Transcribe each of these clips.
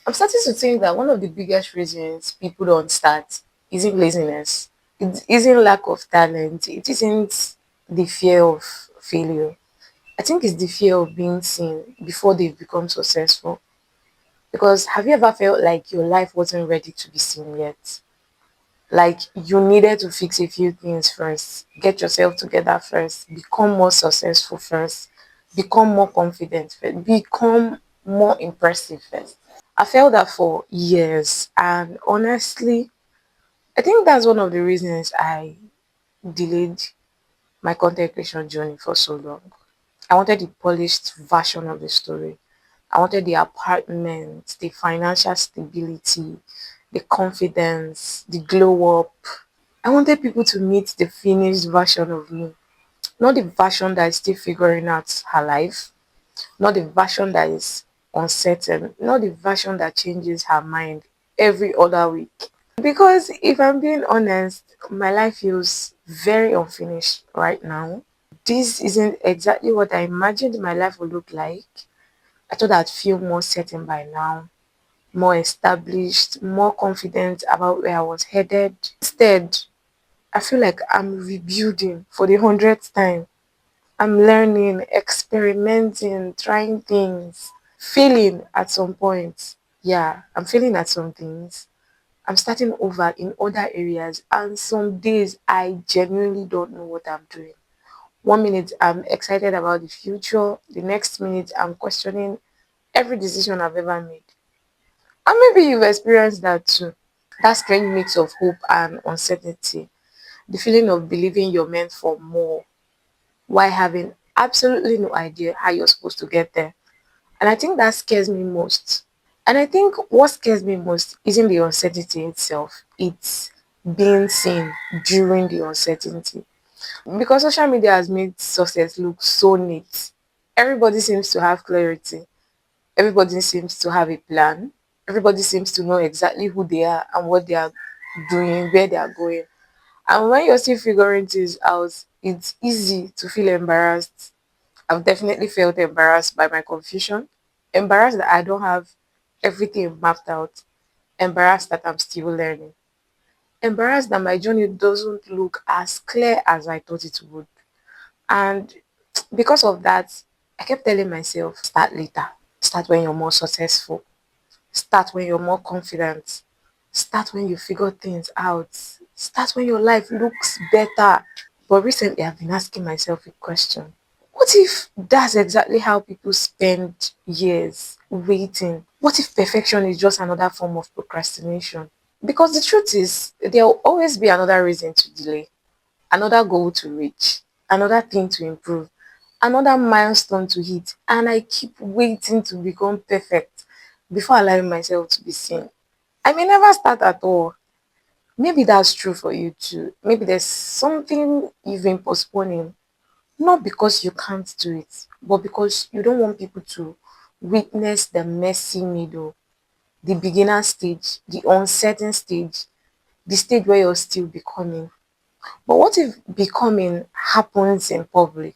I'm starting to think that one of the biggest reasons people don't start isn't laziness. It isn't lack of talent. It isn't the fear of failure. I think it's the fear of being seen before they've become successful. Because have you ever felt like your life wasn't ready to be seen yet? Like you needed to fix a few things first, get yourself together first, become more successful first, become more confident first, become more impressive first. I felt that for years, and honestly, I think that's one of the reasons I delayed my content creation journey for so long. I wanted the polished version of the story. I wanted the apartment, the financial stability, the confidence, the glow up. I wanted people to meet the finished version of me, not the version that is still figuring out her life, not the version that is uncertain, not the version that changes her mind every other week. Because if I'm being honest, my life feels very unfinished right now. This isn't exactly what I imagined my life would look like. I thought I'd feel more certain by now, more established, more confident about where I was headed. Instead, I feel like I'm rebuilding for the hundredth time. I'm learning, experimenting, trying things, failing at some point. Yeah, I'm failing at some things. I'm starting over in other areas, and some days I genuinely don't know what I'm doing. One minute I'm excited about the future, the next minute I'm questioning every decision I've ever made. And maybe you've experienced that too. That strange mix of hope and uncertainty, the feeling of believing you're meant for more while having absolutely no idea how you're supposed to get there. And I think that scares me most. And I think what scares me most isn't the uncertainty itself, it's being seen during the uncertainty. Because social media has made success look so neat. Everybody seems to have clarity, everybody seems to have a plan, everybody seems to know exactly who they are and what they are doing, where they are going. And when you're still figuring things out, it's easy to feel embarrassed. I've definitely felt embarrassed by my confusion, embarrassed that I don't have everything mapped out, embarrassed that I'm still learning, embarrassed that my journey doesn't look as clear as I thought it would. And because of that, I kept telling myself, start later, start when you're more successful, start when you're more confident, start when you figure things out, start when your life looks better. But recently, I've been asking myself a question. What if that's exactly how people spend years waiting? What if perfection is just another form of procrastination? Because the truth is, there'll always be another reason to delay, another goal to reach, another thing to improve, another milestone to hit. And I keep waiting to become perfect before allowing myself to be seen. I may never start at all. Maybe that's true for you too. Maybe there's something you've been postponing, not because you can't do it, but because you don't want people to witness the messy middle, the beginner stage, the uncertain stage, the stage where you're still becoming. But what if becoming happens in public?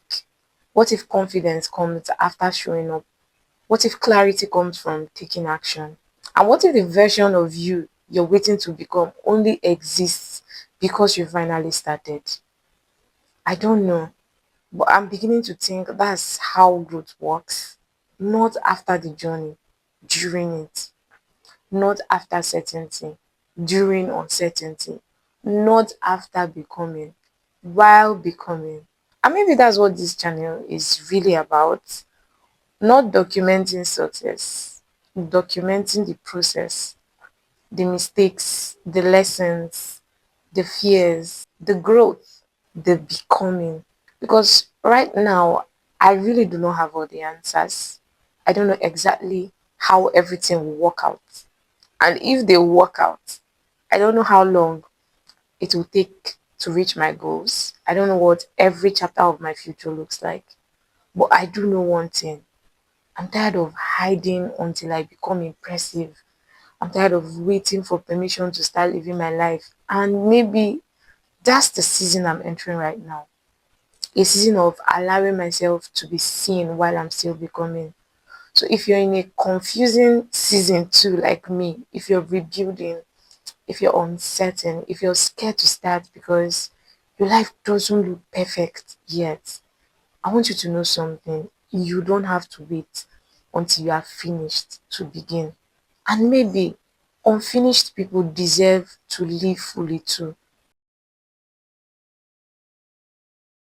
What if confidence comes after showing up? What if clarity comes from taking action? And what if the version of you you're waiting to become only exists because you finally started? I don't know. But I'm beginning to think that's how growth works. Not after the journey, during it. Not after certainty, during uncertainty. Not after becoming, while becoming. And maybe that's what this channel is really about. Not documenting success, documenting the process, the mistakes, the lessons, the fears, the growth, the becoming. Because right now, I really do not have all the answers. I don't know exactly how everything will work out. And if they work out, I don't know how long it will take to reach my goals. I don't know what every chapter of my future looks like. But I do know one thing. I'm tired of hiding until I become impressive. I'm tired of waiting for permission to start living my life. And maybe that's the season I'm entering right now. A season of allowing myself to be seen while I'm still becoming. So if you're in a confusing season too, like me, if you're rebuilding, if you're uncertain, if you're scared to start because your life doesn't look perfect yet, I want you to know something. You don't have to wait until you are finished to begin. And maybe unfinished people deserve to live fully too.